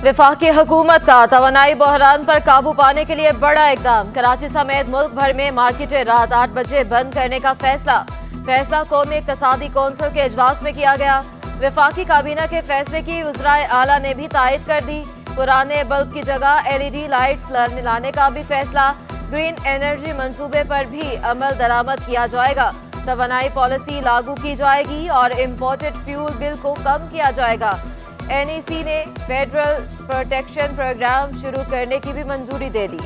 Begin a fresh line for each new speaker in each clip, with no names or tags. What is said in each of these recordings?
वफाकी हुकूमत का तवानाई बहरान पर काबू पाने के लिए बड़ा इकदाम। कराची समेत मुल्क भर में मार्केटें रात 8 बजे बंद करने का फैसला कौमी इक़्तिसादी कौंसिल के इजलास में किया गया। वफाकी काबीना के फैसले की वज़राए आला ने भी तायद कर दी। पुराने बल्ब की जगह LED लाइट्स लाने का भी फैसला। ग्रीन एनर्जी मंसूबे पर भी अमल दरामद किया जाएगा। तवानाई पॉलिसी लागू की जाएगी और इम्पोर्टेड फ्यूल बिल को कम किया जाएगा। NEC ने फेडरल प्रोटेक्शन प्रोग्राम शुरू करने की भी मंजूरी दे दी।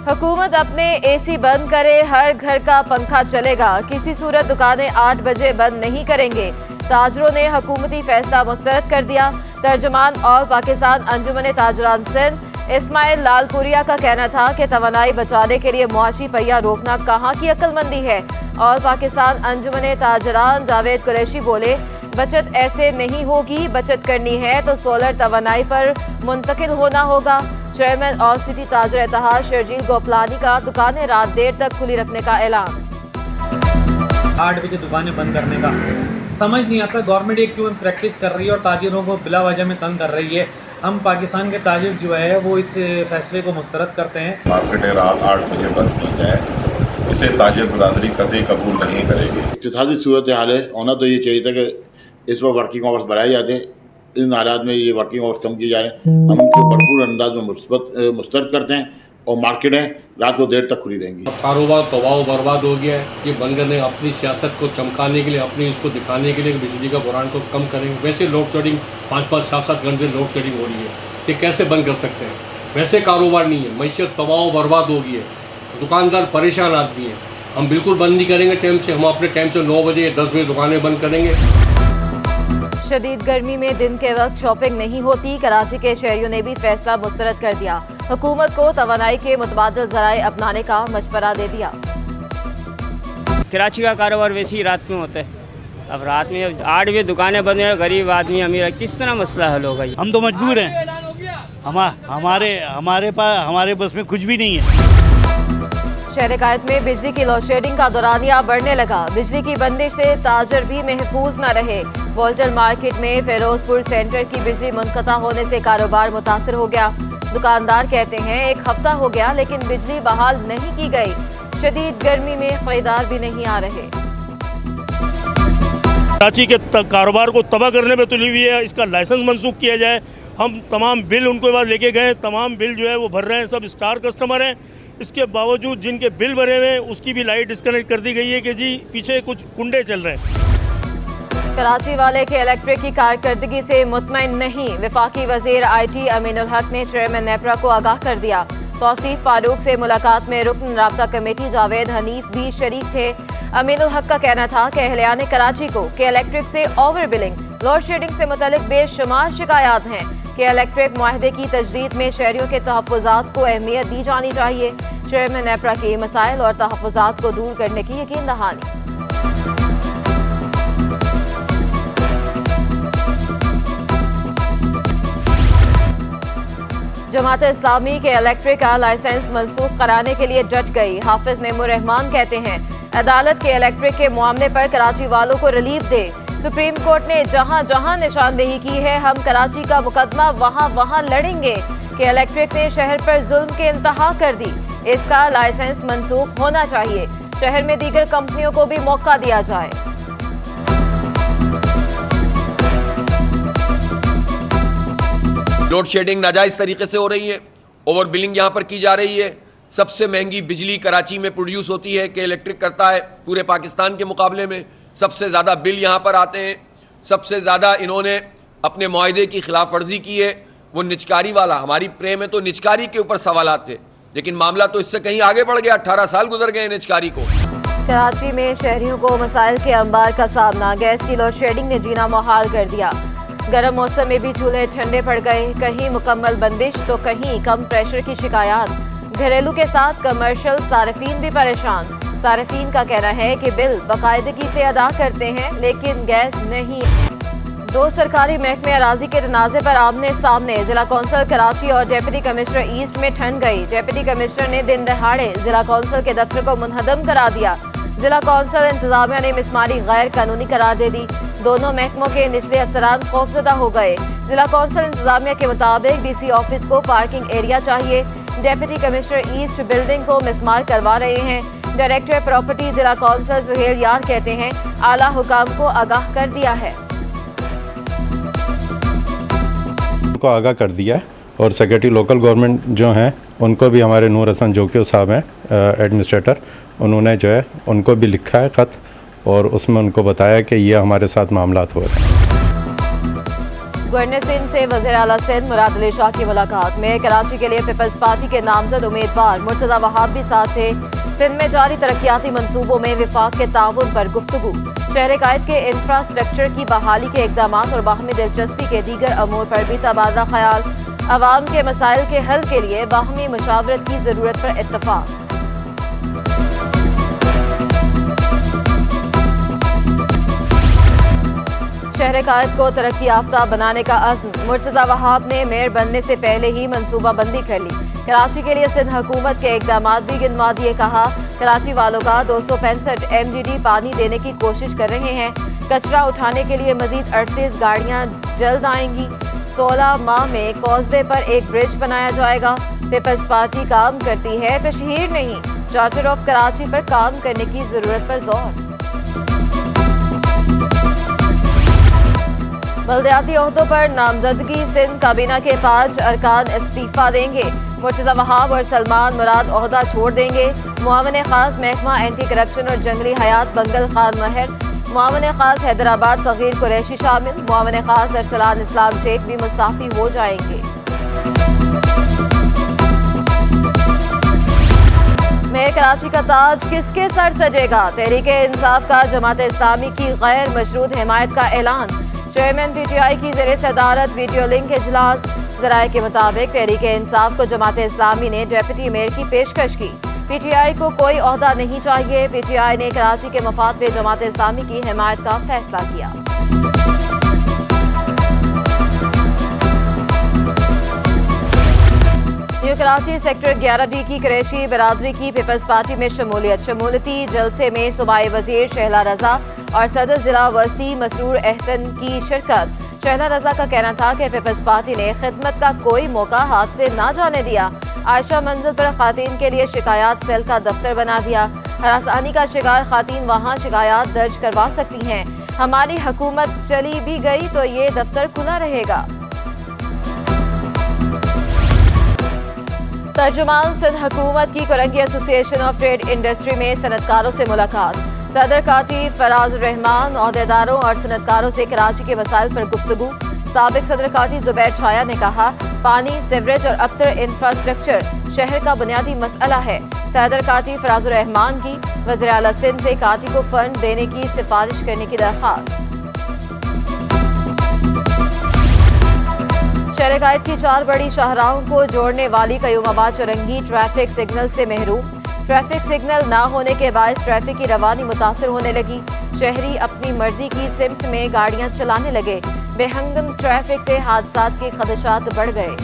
हुकूमत अपने AC बंद करे, हर घर का पंखा चलेगा। किसी सूरत दुकानें 8 बजे बंद नहीं करेंगे। ताजरों ने हुकूमती फैसला मुस्तरद कर दिया। तर्जमान ऑल पाकिस्तान अंजुमन ताजरान सिंध इस्माइल लालपुरिया का कहना था कि तवानाई बचाने के लिए मुआशी पहिया रोकना कहाँ की अक्लमंदी है। ऑल पाकिस्तान अंजुमन ताजरान जावेद कुरैशी बोले, बचत ऐसे नहीं होगी, बचत करनी है तो सोलर तवानाई पर मुंतकिल होना होगा। चेयरमैन ऑल सिटी ताजर इत्तेहाद शर्जील गोपलानी का दुकानें रात देर तक खुली रखने का ऐलान।
8 बजे दुकानें बंद करने का समझ नहीं आता गवर्नमेंट ये क्यों प्रैक्टिस कर रही है और ताजिरों को बिला वजह में तंग कर रही है। हम पाकिस्तान के ताजिर जो है वो इस फैसले को मुस्तरद करते हैं।
मार्केटें रात 8 बजे बंद की जाए, इसे ताजिर बरादरी कतई कबूल नहीं करेगी।
इक़्तिसादी सूरत हाल है, होना तो ये चाहिए था कि इस वक्त वर्किंग आवर्स बढ़ाए जाते हैं। इन हालात में ये वर्किंग आवर्स कम किए जा रहे हैं। हम उनको भरपूर अंदाज में मुस्तरद करते हैं और मार्केटें रात को देर तक खुली रहेंगी।
कारोबार तबाह बर्बाद हो गया है। ये बंद करने अपनी सियासत को चमकाने के लिए, अपनी इसको दिखाने के लिए बिजली का बुरान को कम करेंगे। वैसे लोड शेडिंग 5-5, 7-7 घंटे लोड शेडिंग हो रही है, ये कैसे बंद कर सकते हैं? वैसे कारोबार नहीं है, मैशियत तबाह बर्बाद हो गई है, दुकानदार परेशान आदमी है। हम बिल्कुल बंद नहीं करेंगे टाइम से। हम अपने टाइम से 9 बजे या 10 बजे दुकानें बंद करेंगे।
शदीद गर्मी में दिन के वक्त शॉपिंग नहीं होती। कराची के शहरियों ने भी फैसला मुस्तरद कर दिया। हुकूमत को तवानाई के मुतबादिल ज़राए अपनाने का मशवरा दे दिया।
कराची का कारोबार वैसे ही रात में होता है। अब रात में 8 बजे दुकानें बंद हैं, गरीब आदमी अमीर, किस तरह मसला हल होगा?
हम तो मजबूर हैं, हमारे बस में कुछ भी नहीं है।
शहर कायद में बिजली की लोड शेडिंग का दौरानिया बढ़ने लगा। बिजली की बंदिश से ताजर भी महफूज न रहे। वोल्टर मार्केट में फिरोजपुर सेंटर की बिजली मुनक़ता होने से कारोबार मुतासर हो गया। दुकानदार कहते हैं 1 हफ्ता हो गया लेकिन बिजली बहाल नहीं की गई। शदीद गर्मी में खरीदार भी नहीं आ रहे।
कराची के कारोबार को तबाह करने पे तुली हुई है। इसका लाइसेंस मनसूख किया जाए। हम तमाम बिल उनके पास लेके गए, तमाम बिल जो है वो भर रहे हैं, सब स्टार कस्टमर हैं। इसके बावजूद जिनके बिल भरे हुए हैं उसकी भी लाइट डिस्कनेक्ट कर दी गई है कि जी पीछे कुछ कुंडे चल रहे हैं।
कराची वाले के इलेक्ट्रिक की कारकर्दगी से मुतमईन नहीं। वफाकी वजीर IT अमीनुल हक ने चेयरमैन नेपरा को आगाह कर दिया। तौसीफ फारूक से मुलाकात में रुकन राब्ता कमेटी जावेद हनीफ भी शरीक थे। अमीनुल हक का कहना था कि अहलियान कराची को के इलेक्ट्रिक से ओवर बिलिंग, लोड शेडिंग से मुतल्लिक बेशुमार शिकायत हैं कि इलेक्ट्रिक मुआहदे की तजदीद में शहरियों के तहफ़्फ़ुज़ात को अहमियत दी जानी चाहिए। चेयरमैन नेपरा की मसाइल और तहफ़्फ़ुज़ात को दूर करने की यकीन दहानी। जमात इस्लामी के इलेक्ट्रिक का लाइसेंस मनसूख कराने के लिए डट गई। हाफिज नेमुर रहमान कहते हैं अदालत के इलेक्ट्रिक के मामले पर कराची वालों को रिलीफ दे। सुप्रीम कोर्ट ने जहां जहां निशानदेही की है, हम कराची का मुकदमा वहां वहां लड़ेंगे कि इलेक्ट्रिक ने शहर पर जुल्म की इंतहा कर दी। इसका लाइसेंस मनसूख होना चाहिए। शहर में दीगर कंपनियों को भी मौका दिया जाए।
लोड शेडिंग नाजायज तरीके से हो रही है, ओवर बिलिंग यहाँ पर की जा रही है। सबसे महंगी बिजली कराची में प्रोड्यूस होती है कि इलेक्ट्रिक करता है पूरे पाकिस्तान के मुकाबले में। सबसे ज़्यादा बिल यहाँ पर आते हैं। सबसे ज़्यादा इन्होंने अपने मुआहदे की खिलाफ वर्जी की है, वो निचकारी वाला। हमारी प्रे में तो निचकारी के ऊपर सवालात थे, लेकिन मामला तो इससे कहीं आगे बढ़ गया। 18 साल गुजर गए निचकारी को।
कराची में शहरियों को मसाइल के अंबार का सामना। गैस की लोड शेडिंग ने जीना मुहाल कर दिया। गर्म मौसम में भी चूल्हे ठंडे पड़ गए। कहीं मुकम्मल बंदिश तो कहीं कम प्रेशर की शिकायत। घरेलू के साथ कमर्शियल सार्फिन भी परेशान। सार्फिन का कहना है कि बिल बाकायदगी से अदा करते हैं लेकिन गैस नहीं। 2 सरकारी महकमे अराजी के तनाज़े पर आमने सामने। जिला कौंसिल कराची और डिप्टी कमिश्नर ईस्ट में ठन गई। डिप्टी कमिश्नर ने दिन दहाड़े जिला कौंसिल के दफ्तर को मुनहदम करा दिया। जिला कौंसिल इंतजामिया ने मिसमारी गैर कानूनी करार दे दी। दोनों महकमों के निचले अफसरान खौफजदा हो गए। जिला कौंसिल इंतजामिया के मुताबिक डीसी ऑफिस को पार्किंग एरिया चाहिए। डेप्यूटी कमिश्नर ईस्ट बिल्डिंग को मिसमार करवा रहे हैं। डायरेक्टर प्रॉपर्टी जिला कौंसिल सुहेल यार कहते हैं आला हुकाम को आगाह कर दिया है।
को आगाह कर दिया है और सेक्रेटरी लोकल गवर्नमेंट जो हैं उनको भी हमारे नूर हसन जोकी साहब हैं एडमिनिस्ट्रेटर, उन्होंने जो है उनको भी लिखा है ख़त और उसमें उनको बताया कि ये हमारे साथ मामलात हो रहे हैं।
गवर्नर सिंध से वज़ीर आला सिंध मुराद अली शाह की मुलाकात में कराची के लिए पीपल्स पार्टी के नामजद उम्मीदवार मुर्तज़ा वहाब भी साथ थे। सिंध में जारी तरक्याती मंसूबों में विफाक के ताउन पर गुफ्तगू, शहर कायद के इंफ्रास्ट्रक्चर की बहाली के इकदाम और बाहमी दिलचस्पी के दीगर अमूर पर भी तबादला ख्याल, अवाम के मसाइल के हल के लिए बाहमी मुशावरत की ज़रूरत पर इत्तफाक। शहर कायद को तरक्की याफ्ता बनाने का अज़्म, मुर्तज़ा वहाब ने मेयर बनने से पहले ही मनसूबा बंदी कर ली। कराची के लिए सिंध हुकूमत के इकदाम भी गिनवा दिए। कहा कराची वालों का 265 MGD पानी देने की कोशिश कर रहे हैं। कचरा उठाने के लिए मजीद 38 गाड़ियाँ जल्द आएंगी। 16 माह में कॉजवे पर एक ब्रिज बनाया जाएगा। पीपल्स पार्टी काम करती है, तशहीर नहीं। चार्टर ऑफ कराची पर काम करने की जरूरत पर जोर। बल्दियाती ओहदों पर नामजदगी, सिंध काबीना के 5 अरकान इस्तीफा देंगे। मुर्तज़ा वहाब और सलमान मुराद ओहदा छोड़ देंगे। मुआवन खास महकमा एंटी करप्शन और जंगली हयात बंगल खान महर, मुआवन खास हैदराबाद सगीर कुरैशी शामिल। मुआवन खास अरसलान इस्लाम शेख भी मुस्ताफी हो जाएंगे। मेयर कराची का ताज किसके सर सजेगा? तहरीक इंसाफ का जमात इस्लामी की गैर मशरूत हिमायत का ऐलान। चेयरमैन PTI की ज़ेरे सदारत वीडियो लिंक इजलास। ज़राए के मुताबिक तहरीक इंसाफ को जमात इस्लामी ने डेप्यूटी मेयर की पेशकश की। PTI को कोई ओहदा नहीं चाहिए। PTI ने कराची के मफाद में जमात इस्लामी की हिमायत का फैसला किया। न्यू कराची सेक्टर 11D की कुरैशी बरादरी की पीपल्स पार्टी में शमूलियती जलसे में सूबाई वजीर शहला रजा और सदर जिला वस्ती मसरूर अहसन की शिरकत। शहला रजा का कहना था कि पीपल्स पार्टी ने खिदमत का कोई मौका हाथ से ना जाने दिया। आयशा मंजिल पर खातीन के लिए शिकायत सेल का दफ्तर बना दिया। हरासानी का शिकार खातीन वहाँ शिकायत दर्ज करवा सकती हैं। हमारी हुकूमत चली भी गई तो ये दफ्तर खुला रहेगा। तर्जुमान सिंध हुकूमत की Korangi association of trade industry में सनतकारों से मुलाकात। सदर काटी फराज रहमान अहदेदारों और सनतकारों से कराची के वसाइल पर गुफ्तगू। साबिक सदर काटी जुबैर छाया ने कहा पानी, सीवरेज और अबतर इंफ्रास्ट्रक्चर शहर का बुनियादी मसला है। सदर काटी फराज रहमान की वज़ीर आला सिंध से काटी को फंड देने की सिफारिश करने की दरख्वास्त। शहर कायद की 4 बड़ी शाहराहों को जोड़ने वाली कयूमाबाद चौरंगी ट्रैफिक सिग्नल से महरूम। ट्रैफिक सिग्नल ना होने के बायस ट्रैफिक की रवानी मुतासर होने लगी। शहरी अपनी मर्जी की सिमत में गाड़ियां चलाने लगे। बेहंगम ट्रैफिक से हादसात के खदशात बढ़ गए।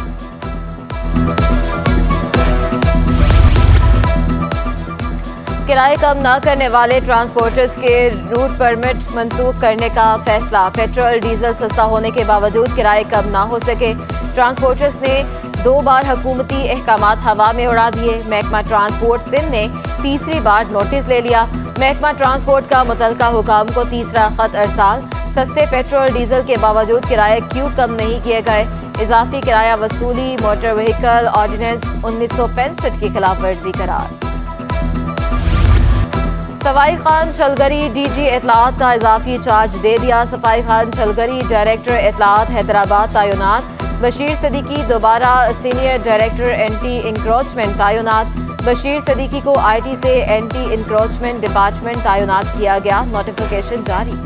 किराए कम न करने वाले ट्रांसपोर्टर्स के रूट परमिट मंसूख करने का फैसला। पेट्रोल डीजल सस्ता होने के बावजूद किराए कम ना हो सके। ट्रांसपोर्टर्स ने 2 बार हुकूमती अहकामात हवा में उड़ा दिए। महकमा ट्रांसपोर्ट सिंध ने तीसरी बार नोटिस ले लिया। महकमा ट्रांसपोर्ट का मुतलका हुकाम को तीसरा खत अरसाल। सस्ते पेट्रोल डीजल के बावजूद किराए क्यों कम नहीं किए गए? इजाफी किराया वसूली मोटर व्हीकल ऑर्डिनेंस 1965 की खिलाफ वर्जी करार। सफाई खान चलगरी DG इतलात का इजाफी चार्ज दे दिया। सफाई खान चलगरी डायरेक्टर इतलात हैदराबाद तैनात। बशीर सदीकी दोबारा सीनियर डायरेक्टर एंटी इंक्रोचमेंट तैनात। बशीर सदीकी को IT से एंटी इंक्रोचमेंट डिपार्टमेंट तैनात किया गया। नोटिफिकेशन जारी।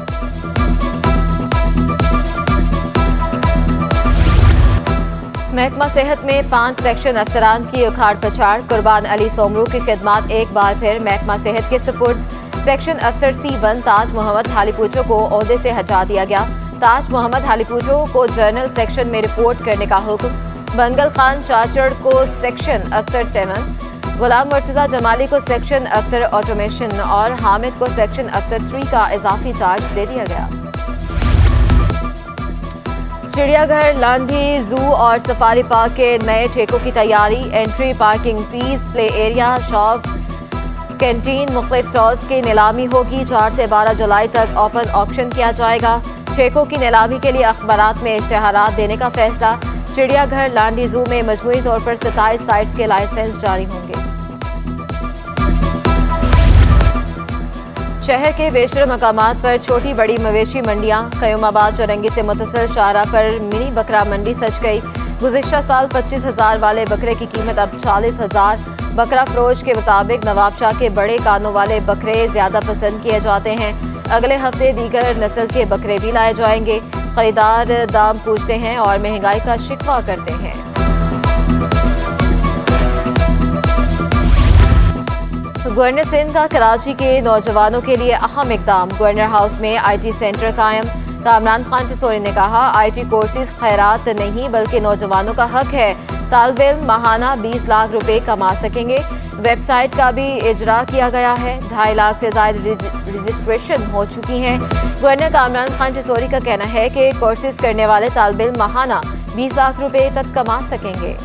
महकमा सेहत में 5 सेक्शन अफसरान की उखाड़ पछाड़। कुर्बान अली सोमरू की खिदमात एक बार फिर महकमा सेहत के सुपुर्द। सेक्शन अफसर C1 ताज मोहम्मद हालीपूचो को ओहदे से हटा दिया गया। ताज मोहम्मद हालीपूचो को जर्नल सेक्शन में रिपोर्ट करने का हुक्म। बंगल खान चाचड़ को सेक्शन अफसर 7। गुलाम मुर्तज़ा जमाली को सेक्शन अफसर ऑटोमेशन और हामिद को सेक्शन अफसर 3 का इजाफी चार्ज दे दिया गया। चिड़ियाघर, लांधी, जू और सफारी पार्क के नए ठेकों की तैयारी। Entry, parking fees, play area, shops, canteen, मुख्तलिफ स्टॉल्स की नीलामी होगी। 4 से 12 जुलाई तक ओपन ऑक्शन किया जाएगा। ठेकों की नीलामी के लिए अखबारात में इश्तिहारात देने का फैसला। चिड़ियाघर, लांडी, जू में मजमूई तौर पर 27 साइट्स के लाइसेंस जारी होंगे। शहर के बेशतर मकामात पर छोटी बड़ी मवेशी मंडियां। कयूमाबाद चौरंगी से मुतसिल शाहराह पर मिनी बकरा मंडी सज गई। गुज़िश्ता साल 25,000 वाले बकरे की कीमत अब 40,000। बकरा फरोश के मुताबिक नवाबशाह के बड़े कानों वाले बकरे ज़्यादा पसंद किए जाते हैं। अगले हफ्ते दीगर नस्ल के बकरे भी लाए जाएंगे। खरीदार दाम पूछते हैं और महंगाई का शिकवा करते हैं। गवर्नर सिंध का कराची के नौजवानों के लिए अहम इकदाम। गवर्नर हाउस में IT सेंटर कायम। कामरान खान टिसोरी ने कहा, IT कोर्सेज खैरात नहीं बल्कि नौजवानों का हक है। तालिब इल्म माहाना 20 लाख रुपए कमा सकेंगे। वेबसाइट का भी इजरा किया गया है। 2.5 लाख से ज्यादा रजिस्ट्रेशन हो चुकी हैं। गवर्नर कामरान खान टिसोरी का कहना है कि कोर्सेज करने वाले तालिब इल्म माहाना 20 लाख रुपए तक कमा सकेंगे।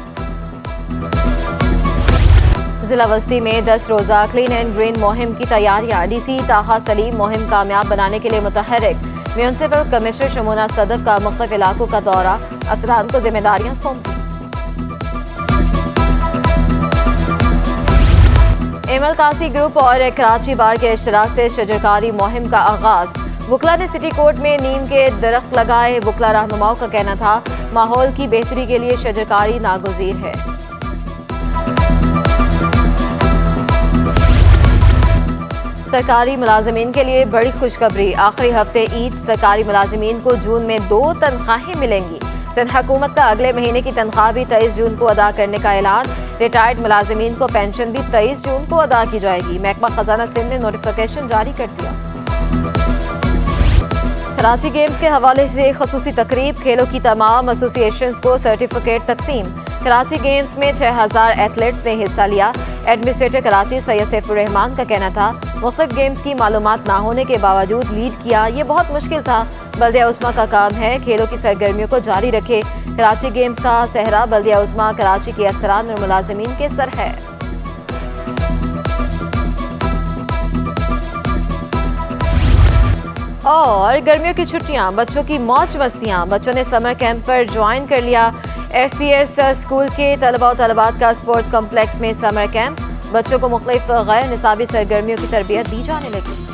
जिला वस्ती में 10 रोज़ा क्लीन एंड ग्रीन मुहिम की तैयारियां। DC ताहा सलीम मुहिम कामयाब बनाने के लिए मुतहरिक। म्यूनसिपल कमिश्नर शमूना सदफ का मुख्तलिफ इलाकों का दौरा। अफसरान को जिम्मेदारियां सौंपी। एमल कासी ग्रुप और कराची बार के इश्तराक से शजरकारी मुहिम का आगाज। वुकला ने सिटी कोर्ट में नीम के दरख्त लगाए। वुकला रहनुमाओं का कहना था, माहौल की बेहतरी के लिए शजरकारी नागुज़ीर है। सरकारी मुलाजमीन के लिए बड़ी खुशखबरी। आखिरी हफ्ते ईद सरकारी मुलाजमीन को जून में 2 तनख्वाहें मिलेंगी। सिंध हुकूमत का अगले महीने की तनख्वाह भी 23 जून को अदा करने का ऐलान। रिटायर्ड मुलाजमीन को पेंशन भी 23 जून को अदा की जाएगी। महकमा खजाना सिंध ने नोटिफिकेशन जारी कर दिया। कराची गेम्स के हवाले से खसूसी तकरीब। खेलों की तमाम एसोसिएशंस को सर्टिफिकेट तकसीम। कराची गेम्स में 6000 एथलीट्स ने हिस्सा लिया। एडमिनिस्ट्रेटर कराची सैयद सैफुर रहमान का कहना था, मुख्तलिफ गेम्स की मालूमात ना होने के बावजूद लीड किया, ये बहुत मुश्किल था। बल्दिया उस्मा का काम है खेलों की सरगर्मियों को जारी रखे। कराची गेम्स का सहरा बल्दिया उस्मा कराची के अफसरान और मुलाजिमीन के सर है। और गर्मियों की छुट्टियां, बच्चों की मौज मस्तियां। बच्चों ने समर कैंप पर ज्वाइन कर लिया। FPS स्कूल के तलबा और तलबात का स्पोर्ट्स कॉम्प्लेक्स में समर कैंप। बच्चों को मुख्तलिफ गैर निसाबी सरगर्मियों की तरबियत दी जाने लगी।